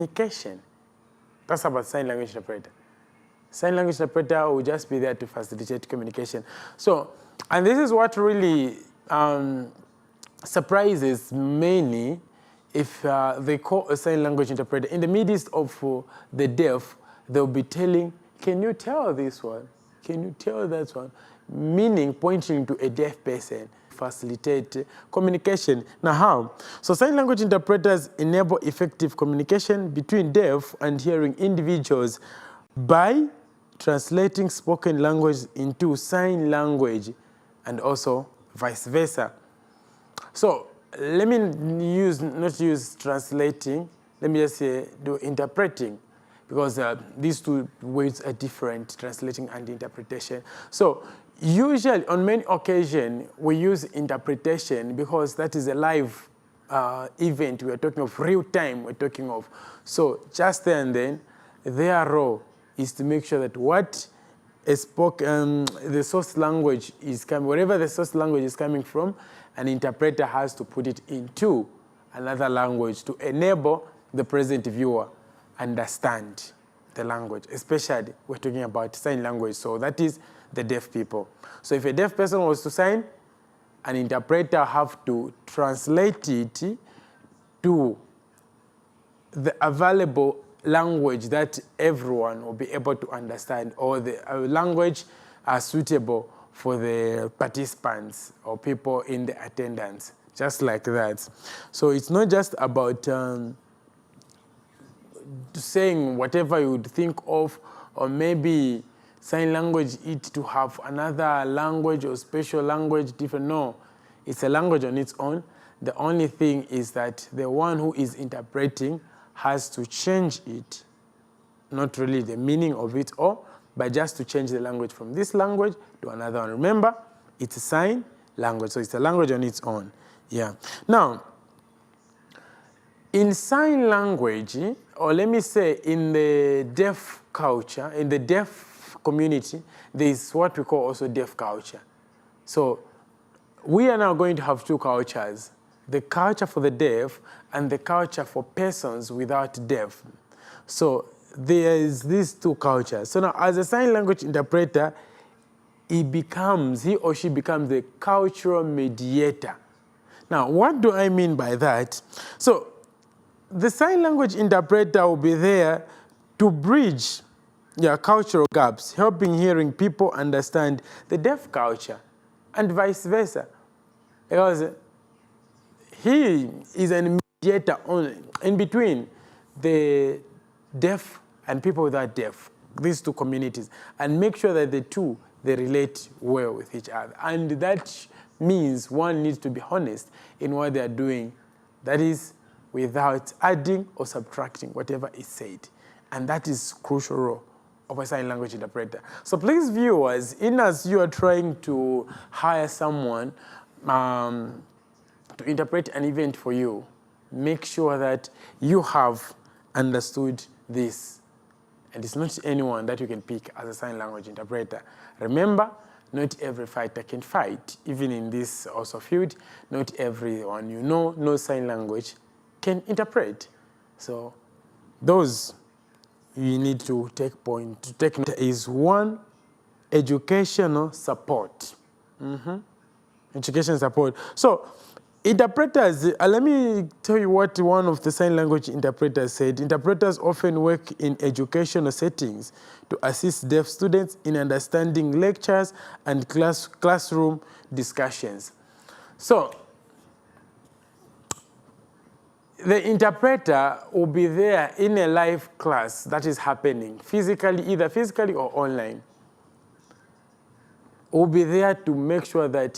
communication. That's about sign language interpreter. Sign language interpreter will just be there to facilitate communication. So, and this is what really surprises many if they call a sign language interpreter. In the midst of the deaf, they'll be telling, can you tell this one? Can you tell that one? Meaning pointing to a deaf person. Facilitate communication. Now how? So sign language interpreters enable effective communication between deaf and hearing individuals by translating spoken language into sign language and also vice versa. So let me not use translating, let me just say do interpreting, because these two words are different, translating and interpretation. So usually, on many occasions, we use interpretation because that is a live event. We are talking of real time, we're talking of. So just there and then, their role is to make sure that what is spoken, the source language is coming, wherever the source language is coming from, an interpreter has to put it into another language to enable the present viewer understand the language, especially we're talking about sign language. So that is the deaf people. So if a deaf person was to sign, an interpreter have to translate it to the available language that everyone will be able to understand, or the language suitable for the participants or people in the attendance, just like that. So it's not just about saying whatever you would think of, or maybe sign language it to have another language or special language different. No, it's a language on its own. The only thing is that the one who is interpreting has to change it, not really the meaning of it all, but just to change the language from this language to another one. Remember, it's a sign language, so it's a language on its own. Yeah. Now, in sign language, or let me say in the deaf culture, in the deaf community, there is what we call also deaf culture. So we are now going to have two cultures, the culture for the deaf and the culture for persons without deaf. So there is these two cultures. So now as a sign language interpreter, he or she becomes the cultural mediator. Now, what do I mean by that? So the sign language interpreter will be there to bridge cultural gaps, helping hearing people understand the deaf culture and vice versa. Because he is a mediator in between the deaf and people without deaf, these two communities, and make sure that the two, they relate well with each other. And that means one needs to be honest in what they are doing. That is, without adding or subtracting whatever is said. And that is crucial role of a sign language interpreter. So please, viewers, as you are trying to hire someone to interpret an event for you, make sure that you have understood this. And it's not anyone that you can pick as a sign language interpreter. Remember, not every fighter can fight. Even in this also field, not everyone you know knows sign language can interpret. So those you need to take note is one, educational support. Education support. So interpreters, let me tell you what one of the sign language interpreters said. Interpreters often work in educational settings to assist deaf students in understanding lectures and classroom discussions. So the interpreter will be there in a live class that is happening physically, either physically or online. Will be there to make sure that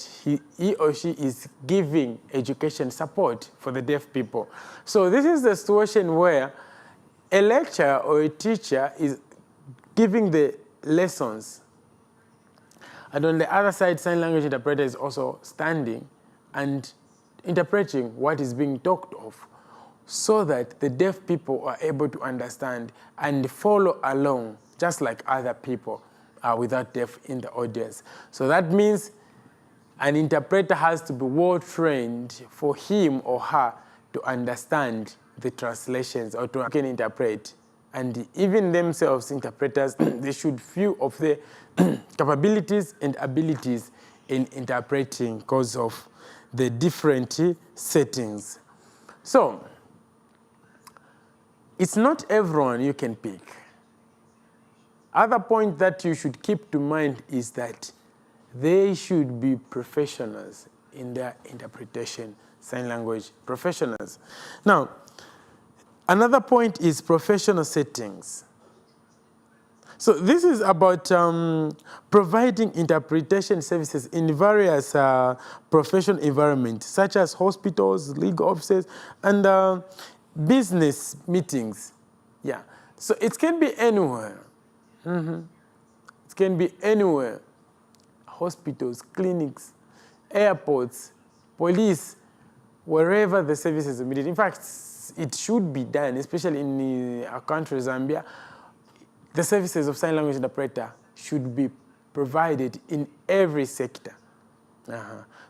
he or she is giving education support for the deaf people. So this is the situation where a lecturer or a teacher is giving the lessons. And on the other side, sign language interpreter is also standing and interpreting what is being talked of, so that the deaf people are able to understand and follow along, just like other people without deaf in the audience. So that means an interpreter has to be well trained for him or her to understand the translations or to can interpret. And even themselves, interpreters, they should feel of their capabilities and abilities in interpreting because of the different settings. So, it's not everyone you can pick. Other point that you should keep to mind is that they should be professionals in their interpretation, sign language professionals. Now, another point is professional settings. So this is about providing interpretation services in various professional environments, such as hospitals, legal offices, and business meetings. Yeah. So it can be anywhere. It can be anywhere. Hospitals, clinics, airports, police, wherever the services are needed. In fact, it should be done, especially in our country, Zambia. The services of sign language interpreter should be provided in every sector.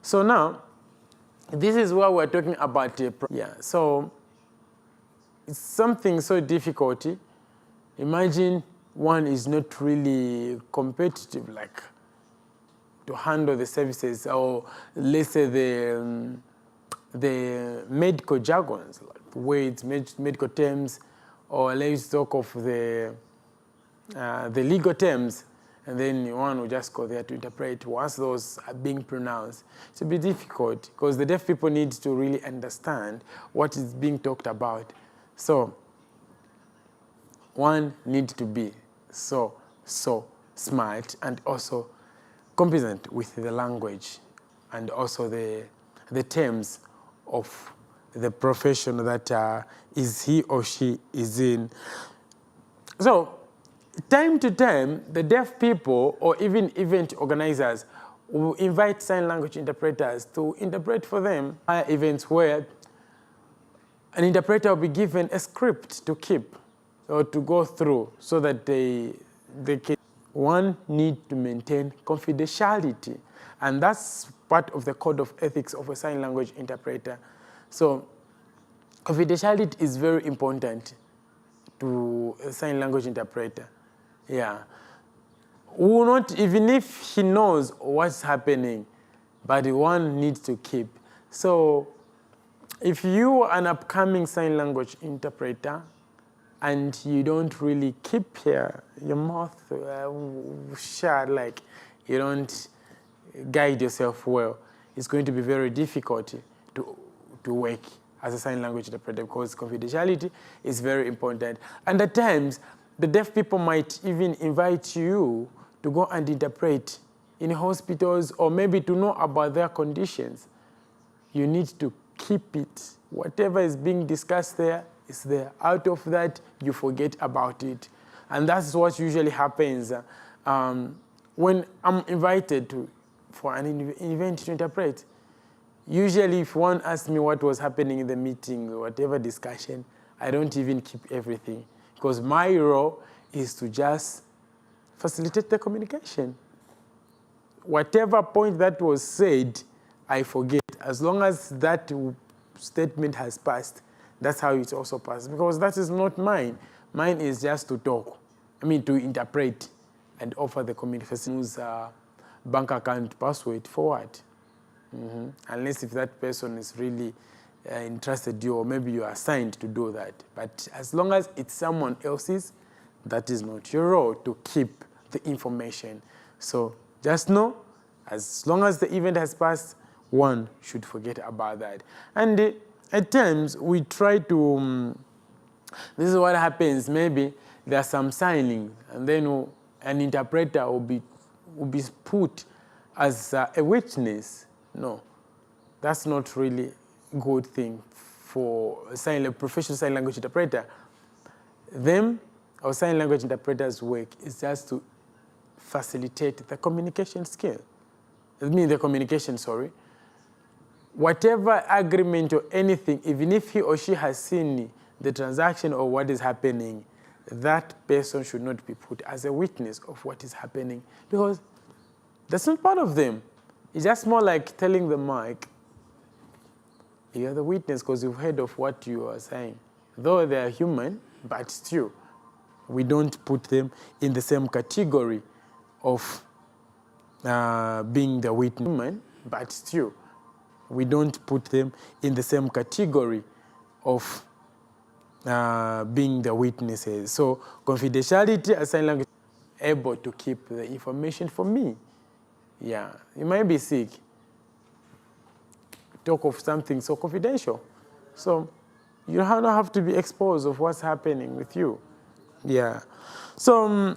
So now, this is what we're talking about. So it's something so difficult. Imagine one is not really competitive, like to handle the services, or let's say the medical jargons, like words, medical terms, or let's talk of the legal terms, and then one will just go there to interpret. Once those are being pronounced, it's a bit difficult because the deaf people need to really understand what is being talked about. So one needs to be so smart and also competent with the language and also the terms of the profession that is he or she is in. So time to time, the deaf people or even event organizers will invite sign language interpreters to interpret for them at events where an interpreter will be given a script to keep or to go through so that they can. One need to maintain confidentiality, and that's part of the code of ethics of a sign language interpreter. So confidentiality is very important to a sign language interpreter. Yeah. Will not, even if he knows what's happening, but one needs to keep. So if you are an upcoming sign language interpreter and you don't really keep your mouth shut, like you don't guide yourself well, it's going to be very difficult to work as a sign language interpreter because confidentiality is very important. And at times, the deaf people might even invite you to go and interpret in hospitals or maybe to know about their conditions. You need to keep it. Whatever is being discussed there is there. Out of that, you forget about it. And that's what usually happens when I'm invited for an event to interpret. Usually, if one asks me what was happening in the meeting or whatever discussion, I don't even keep everything because my role is to just facilitate the communication. Whatever point that was said, I forget. As long as that statement has passed, that's how it also passes because that is not mine. Mine is just to talk. To interpret and offer the communication. Use bank account password forward. Unless if that person is really interested you or maybe you are assigned to do that. But as long as it's someone else's, that is not your role to keep the information. So just know, as long as the event has passed, one should forget about that. And at times, we try to, this is what happens, maybe there's some signing, and then an interpreter will be put as a witness. No, that's not really a good thing for a professional sign language interpreter. Our sign language interpreters' work is just to facilitate the communication skill. Whatever agreement or anything, even if he or she has seen the transaction or what is happening, that person should not be put as a witness of what is happening because that's not part of them. It's just more like telling the mic, you're the witness because you've heard of what you are saying. though they are human, but still, we don't put them in the same category of being the witness. Human, but still, we don't put them in the same category of being the witnesses. So confidentiality as sign language, able to keep the information for me. Yeah, you might be sick. Talk of something so confidential. So you don't have to be exposed of what's happening with you. Yeah. So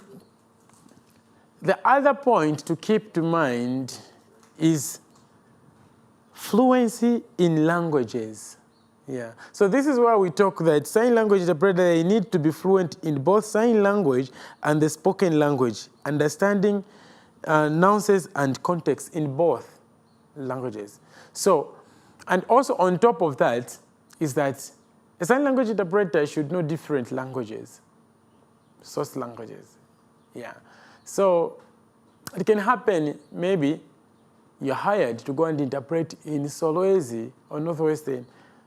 the other point to keep to mind is fluency in languages. Yeah. So this is where we talk that sign language interpreter, they need to be fluent in both sign language and the spoken language, understanding nuances and context in both languages. So, and also on top of that is that a sign language interpreter should know different languages, source languages. Yeah. So it can happen, maybe you're hired to go and interpret in Solwezi or Northwestern,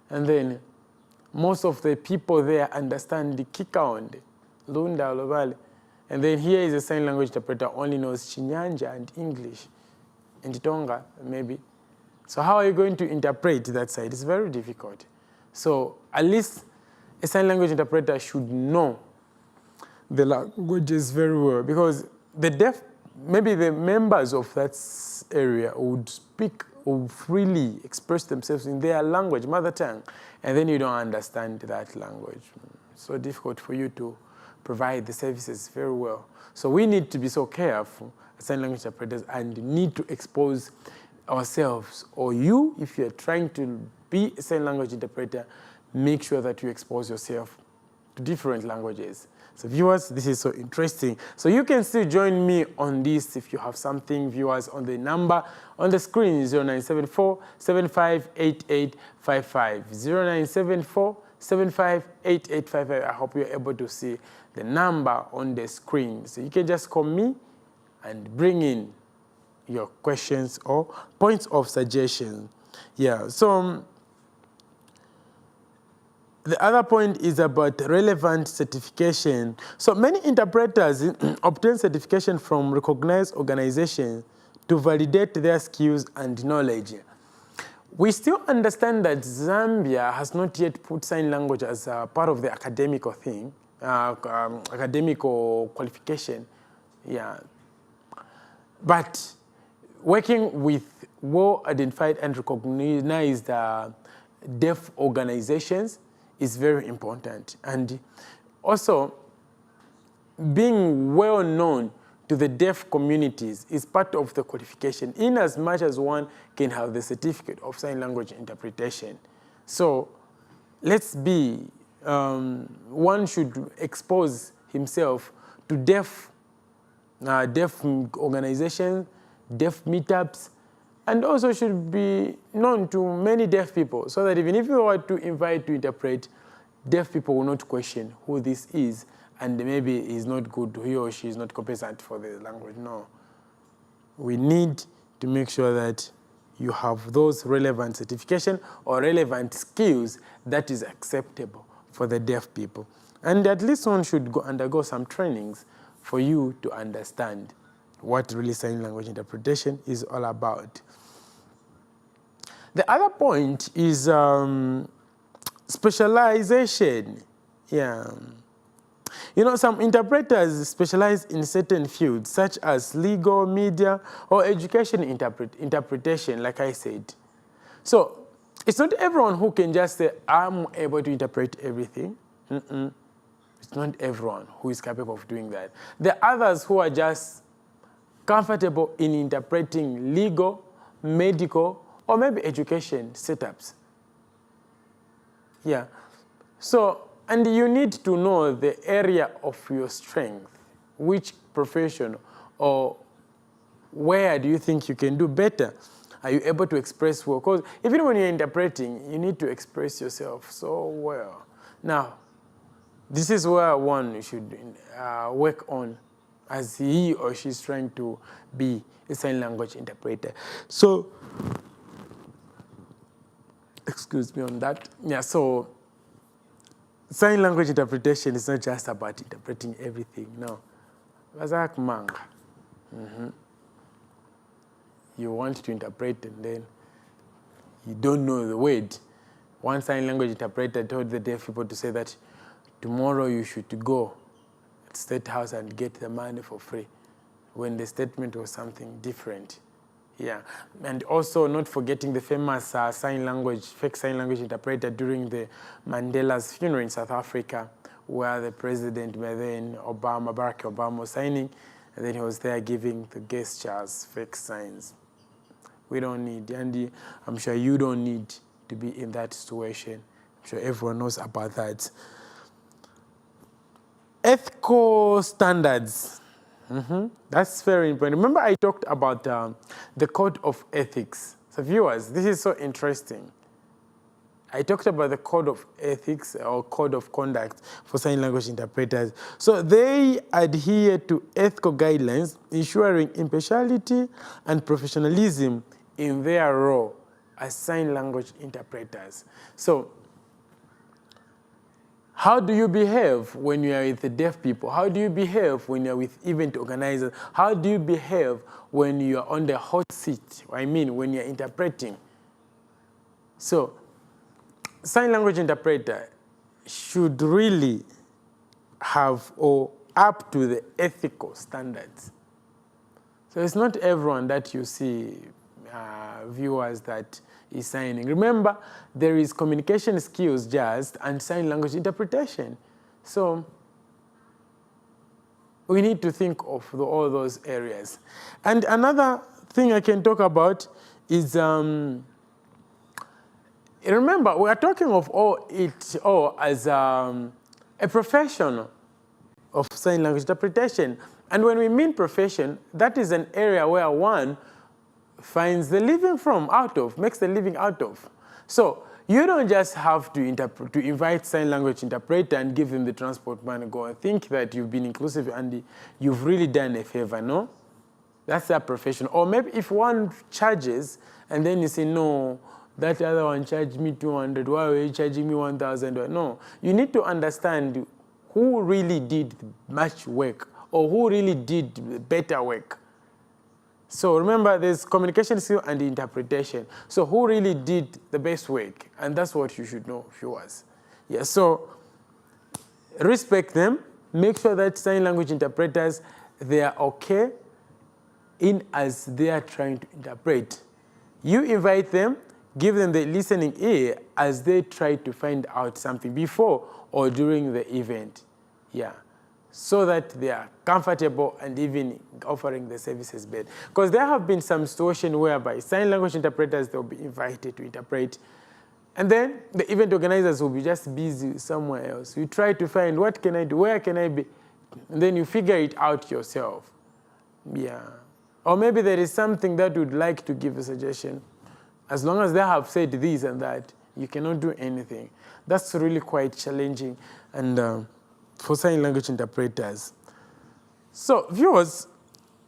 and then most of the people there understand the Kikaonde, Lunda, Olobale, and then here is a sign language interpreter only knows Chinyanja and English, and Tonga maybe. So how are you going to interpret that side? It's very difficult. So at least a sign language interpreter should know the languages very well, because the deaf, maybe the members of that area would speak or freely express themselves in their language, mother tongue, and then you don't understand that language. It's so difficult for you to provide the services very well. So we need to be so careful as sign language interpreters and need to expose ourselves, or you, if you're trying to be a sign language interpreter, make sure that you expose yourself to different languages. So viewers, this is so interesting. So you can still join me on this if you have something, viewers, on the number on the screen, 0974-758855. 0974-758855. I hope you're able to see the number on the screen. So you can just call me and bring in your questions or points of suggestion. Yeah, so the other point is about relevant certification. So many interpreters obtain certification from recognized organizations to validate their skills and knowledge. We still understand that Zambia has not yet put sign language as a part of the academical thing, academical qualification. Yeah. But working with well-identified and recognized deaf organizations is very important. And also, being well known to the deaf communities is part of the qualification, in as much as one can have the certificate of sign language interpretation. So let's be, one should expose himself to deaf organizations, deaf meetups, and also should be known to many deaf people, so that even if you were to invite to interpret, deaf people will not question who this is, and maybe he's not good, he or she is not competent for the language. No. We need to make sure that you have those relevant certification or relevant skills that is acceptable for the deaf people. And at least one should undergo some trainings for you to understand what really sign language interpretation is all about. The other point is specialization. Yeah. You know, some interpreters specialize in certain fields, such as legal, media, or education interpretation, like I said. So it's not everyone who can just say, I'm able to interpret everything. It's not everyone who is capable of doing that. There are others who are just comfortable in interpreting legal, medical, or maybe education setups. Yeah. So, and you need to know the area of your strength, which profession or where do you think you can do better? Are you able to express well? Because even when you're interpreting, you need to express yourself so well. Now, this is where one should work on as he or she is trying to be a sign language interpreter. So, excuse me on that. Yeah, so sign language interpretation is not just about interpreting everything, no. Wazak manga. You want to interpret and then you don't know the word. One sign language interpreter told the deaf people to say that tomorrow you should go at State House and get the money for free, when the statement was something different. Yeah, and also not forgetting the famous fake sign language interpreter during the Mandela's funeral in South Africa, where the president, by then Barack Obama, was signing, and then he was there giving the gestures, fake signs. We don't need, and I'm sure you don't need to be in that situation. I'm sure everyone knows about that. Ethical standards. That's very important. Remember I talked about the code of ethics. So viewers, this is so interesting. I talked about the code of ethics or code of conduct for sign language interpreters. So they adhere to ethical guidelines, ensuring impartiality and professionalism in their role as sign language interpreters. So how do you behave when you are with the deaf people? How do you behave when you are with event organizers? How do you behave when you are on the hot seat? I mean, when you are interpreting. So, sign language interpreter should really have or up to the ethical standards. So it's not everyone that you see viewers that is signing. Remember, there is communication skills just and sign language interpretation. So we need to think of all those areas. And another thing I can talk about is, remember, we are talking of it all as a professional of sign language interpretation. And when we mean profession, that is an area where one finds the living makes the living out of. So you don't just have to invite sign language interpreter and give them the transport money, go and think that you've been inclusive and you've really done a favor, no? That's their profession. Or maybe if one charges and then you say, no, that other one charged me 200, why are you charging me 1,000? No, you need to understand who really did much work or who really did better work. So remember, there's communication skill and interpretation. So who really did the best work? And that's what you should know, viewers. Yeah, so respect them. Make sure that sign language interpreters, they are okay in as they are trying to interpret. You invite them, give them the listening ear as they try to find out something before or during the event. Yeah. So that they are comfortable and even offering the services better. Because there have been some situations whereby sign language interpreters, they'll be invited to interpret. And then the event organizers will be just busy somewhere else. You try to find, what can I do? Where can I be? And then you figure it out yourself. Yeah. Or maybe there is something that you'd like to give a suggestion. As long as they have said this and that, you cannot do anything. That's really quite challenging. And for sign language interpreters. So viewers,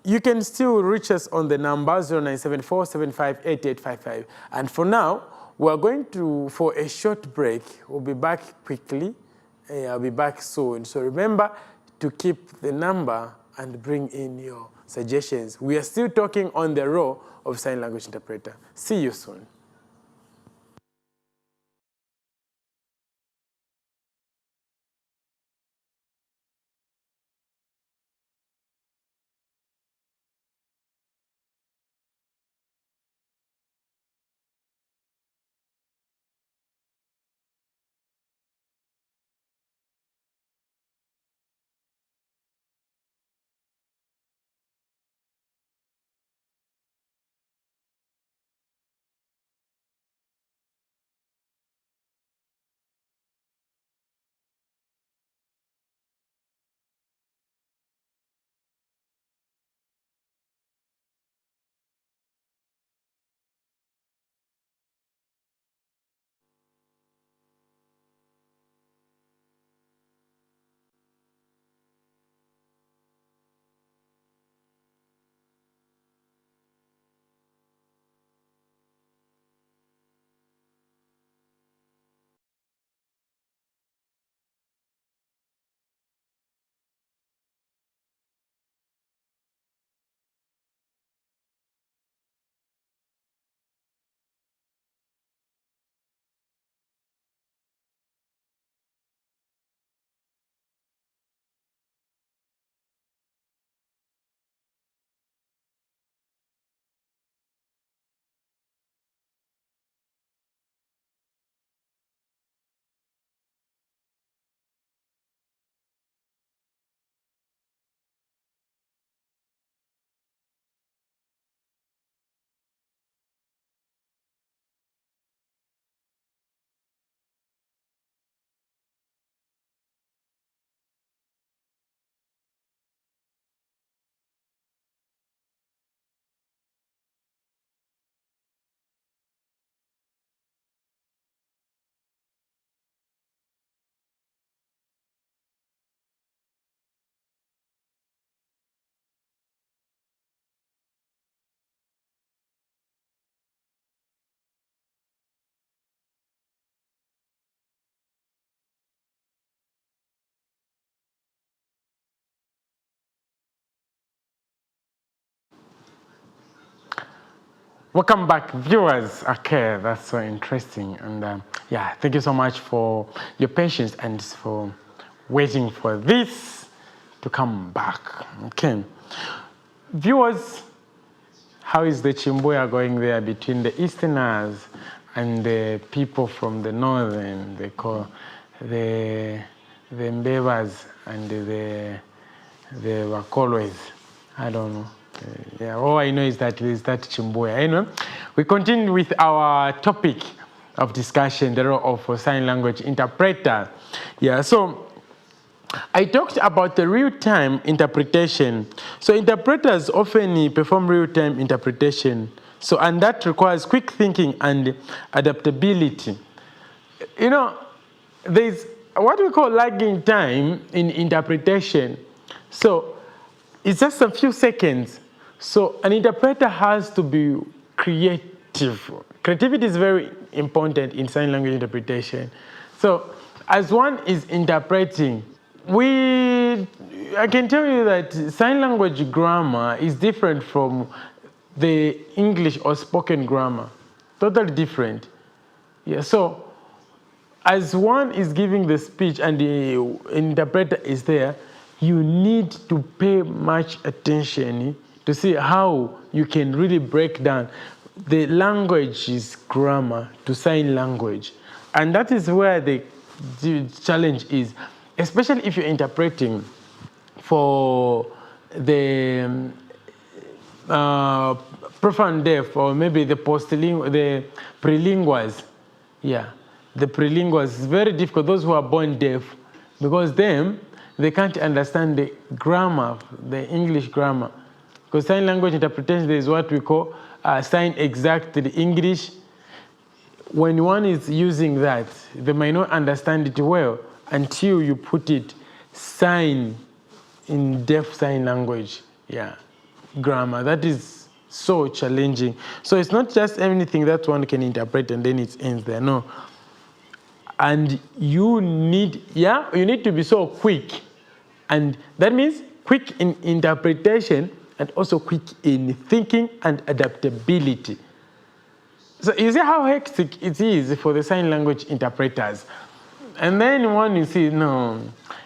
you can still reach us on the number 0974-758855. And for now, we're going for a short break. We'll be back quickly. I'll be back soon. So remember to keep the number and bring in your suggestions. We are still talking on the role of sign language interpreter. See you soon. Welcome back, viewers. Okay, that's so interesting. And yeah, thank you so much for your patience and for waiting for this to come back. Okay. Viewers, how is the Chimboya going there between the Easterners and the people from the Northern? They call the Mbevas and the Wakolwes. I don't know. Yeah, all I know is that there is that Chimboya. Anyway, we continue with our topic of discussion, the role of a sign language interpreter. Yeah, so I talked about the real-time interpretation. So interpreters often perform real-time interpretation. So, and that requires quick thinking and adaptability. You know, there's what we call lagging time in interpretation. So it's just a few seconds. So an interpreter has to be creative. Creativity is very important in sign language interpretation. So as one is interpreting, I can tell you that sign language grammar is different from the English or spoken grammar. Totally different. Yeah, so as one is giving the speech and the interpreter is there, you need to pay much attention to see how you can really break down the language's grammar to sign language. And that is where the challenge is, especially if you're interpreting for the profound deaf or maybe the prelinguals. Yeah, the prelinguals is very difficult, those who are born deaf, because they can't understand the grammar, the English grammar. Because sign language interpretation, there is what we call sign exact the English. When one is using that, they might not understand it well until you put it sign in deaf sign language. Yeah, grammar. That is so challenging. So it's not just anything that one can interpret and then it ends there. No. And you need to be so quick. And that means quick in interpretation and also quick in thinking and adaptability. So you see how hectic it is for the sign language interpreters. And then when you see, no,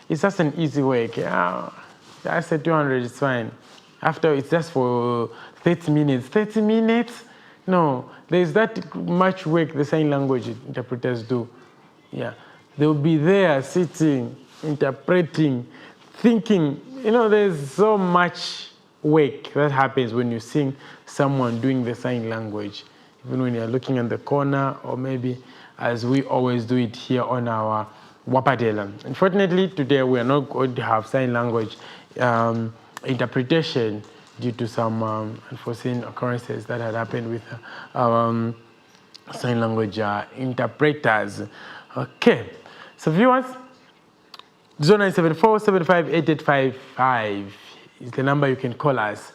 it's just an easy work. Yeah, I said 200 is fine. After it's just for 30 minutes. 30 minutes? No, there's that much work the sign language interpreters do. Yeah, they'll be there sitting, interpreting, thinking. You know, there's so much work that happens when you see someone doing the sign language. Even when you're looking in the corner, or maybe as we always do it here on our Wapadela. Unfortunately, today we are not going to have sign language interpretation due to some unforeseen occurrences that had happened with sign language interpreters. Okay, so viewers, 0974-75-8855 is the number you can call us.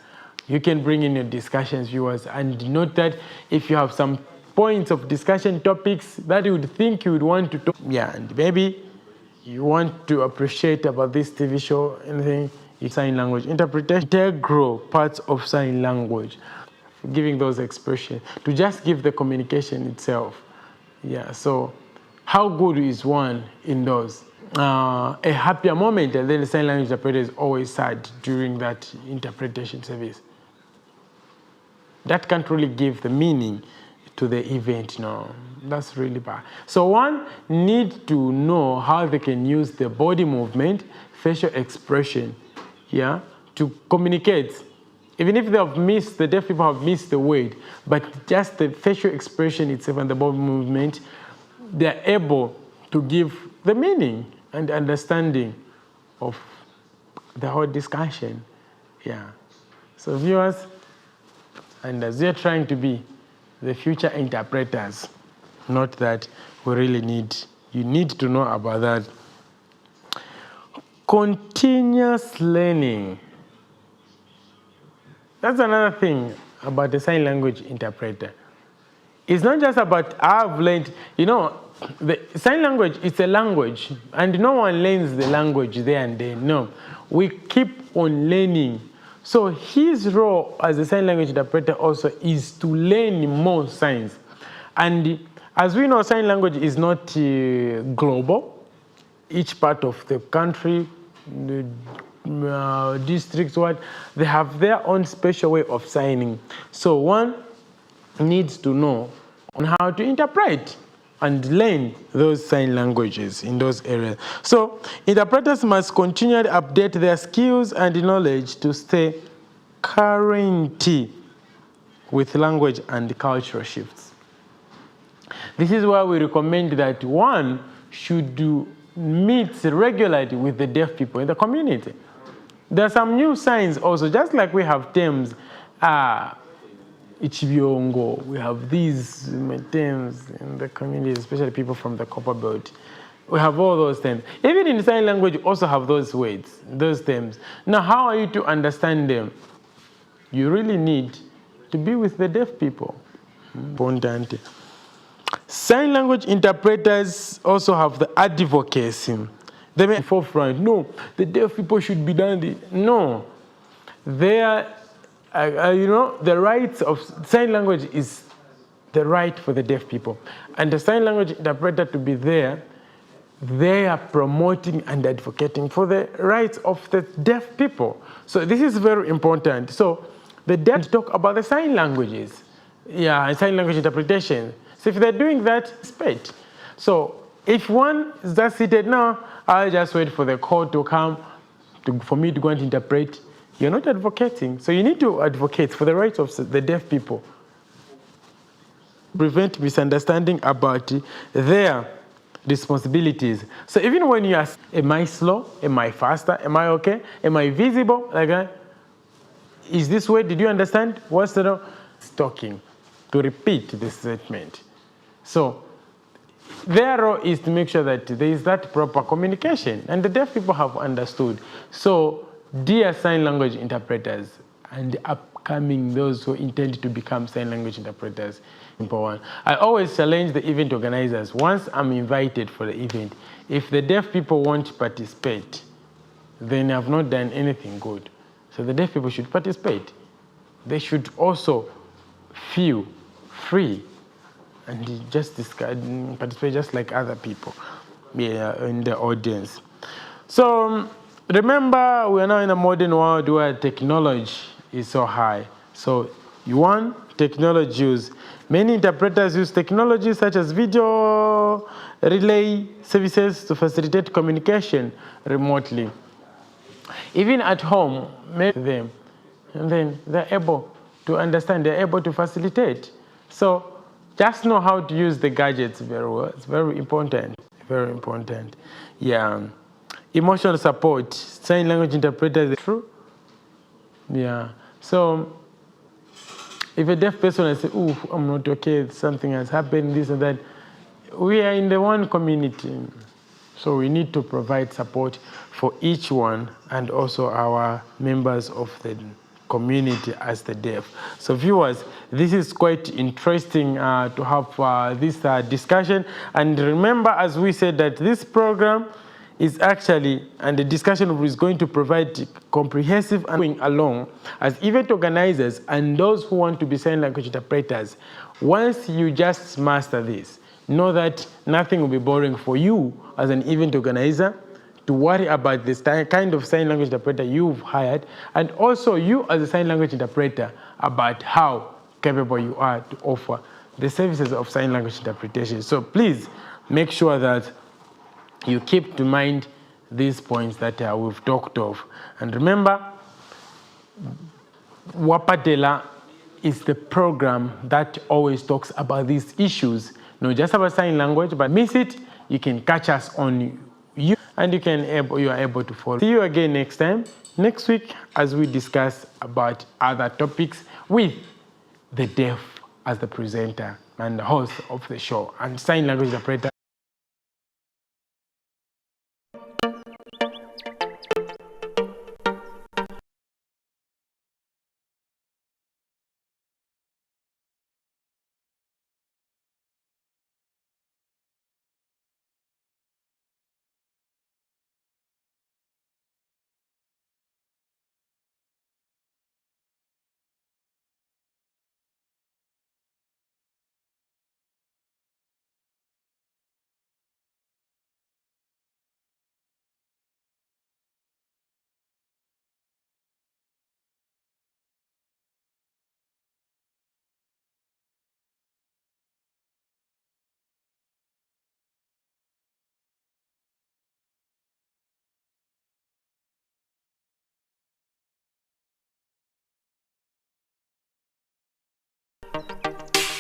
You can bring in your discussions, viewers, and note that if you have some points of discussion topics that you would think you would want to talk, yeah, and maybe you want to appreciate about this TV show, anything, sign language interpretation, integral parts of sign language, giving those expressions, to just give the communication itself. Yeah, so how good is one in those? A happier moment, and then the sign language interpreter is always sad during that interpretation service. That can't really give the meaning to the event, no. That's really bad. So one needs to know how they can use the body movement, facial expression, yeah, to communicate. Even if they have missed, the deaf people have missed the word, but just the facial expression itself and the body movement, they're able to give the meaning and understanding of the whole discussion. Yeah. So viewers, and as you're trying to be the future interpreters, not that we really you need to know about that. Continuous learning. That's another thing about the sign language interpreter. It's not just about I've learned, you know, the sign language is a language, and no one learns the language there and then. No, we keep on learning So his role as a sign language interpreter also is to learn more signs. And as we know, sign language is not global. Each part of the country, the districts, they have their own special way of signing. So one needs to know on how to interpret and learn those sign languages in those areas. So interpreters must continually update their skills and knowledge to stay current with language and cultural shifts. This is why we recommend that one should meet regularly with the deaf people in the community. There are some new signs also, just like we have terms, Ichibiongo, we have these terms in the community, especially people from the copper belt. We have all those terms. Even in sign language, you also have those words, those terms. Now, how are you to understand them? You really need to be with the deaf people. Important. Sign language interpreters also have the advocacy. They may be forefront. No, the deaf people should be done. No, they are, the rights of sign language is the right for the deaf people. And the sign language interpreter to be there, they are promoting and advocating for the rights of the deaf people. So this is very important. So the deaf talk about the sign languages, and sign language interpretation. So if they're doing that, respect. So if one is just seated now, I'll just wait for the call to come for me to go and interpret. You're not advocating. So you need to advocate for the rights of the deaf people. Prevent misunderstanding about their responsibilities. So even when you ask, am I slow? Am I faster? Am I okay? Am I visible? Like, is this way? Did you understand? What's the talking? To repeat the statement. So their role is to make sure that there is that proper communication, and the deaf people have understood. So dear sign language interpreters and upcoming those who intend to become sign language interpreters, simple one. I always challenge the event organizers. Once I'm invited for the event, if the deaf people won't participate, then I've not done anything good. So the deaf people should participate. They should also feel free and just participate just like other people in the audience. So remember, we are now in a modern world where technology is so high. So technology use. Many interpreters use technologies such as video relay services to facilitate communication remotely. Even at home, maybe them, and then they're able to understand, they're able to facilitate. So just know how to use the gadgets very well. It's very important, very important. Yeah. Emotional support, sign language interpreters, true. Yeah. So if a deaf person has said, "Ooh, I'm not okay, something has happened, this and that," we are in the one community. So we need to provide support for each one and also our members of the community as the deaf. So viewers, this is quite interesting to have this discussion. And remember, as we said, that this program is actually, and the discussion is going to provide comprehensive and going along as event organizers and those who want to be sign language interpreters. Once you just master this, know that nothing will be boring for you as an event organizer to worry about this kind of sign language interpreter you've hired, and also you as a sign language interpreter about how capable you are to offer the services of sign language interpretation. So please make sure that you keep to mind these points that we've talked of. And remember, Wapadela is the program that always talks about these issues, not just about sign language, but miss it, you can catch us on YouTube, and you are able to follow. See you again next time, next week, as we discuss about other topics with the deaf as the presenter and the host of the show, and sign language interpreter.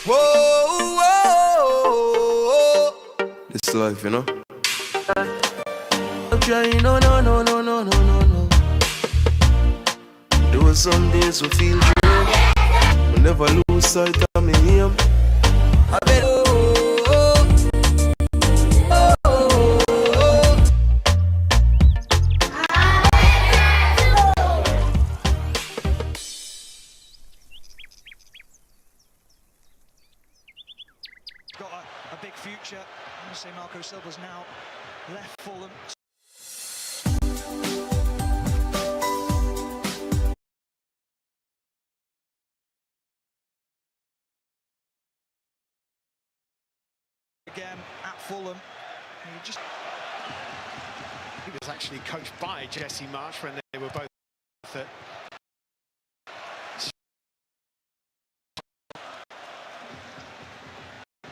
Whoa, whoa. This life, you know. I'm trying, no. There were some days we feel dream. We never lose sight of me aim. I bet, got a big future. I'm going to say Marco Silva's now left Fulham. Again at Fulham. He was actually coached by Jesse Marsh when they were both at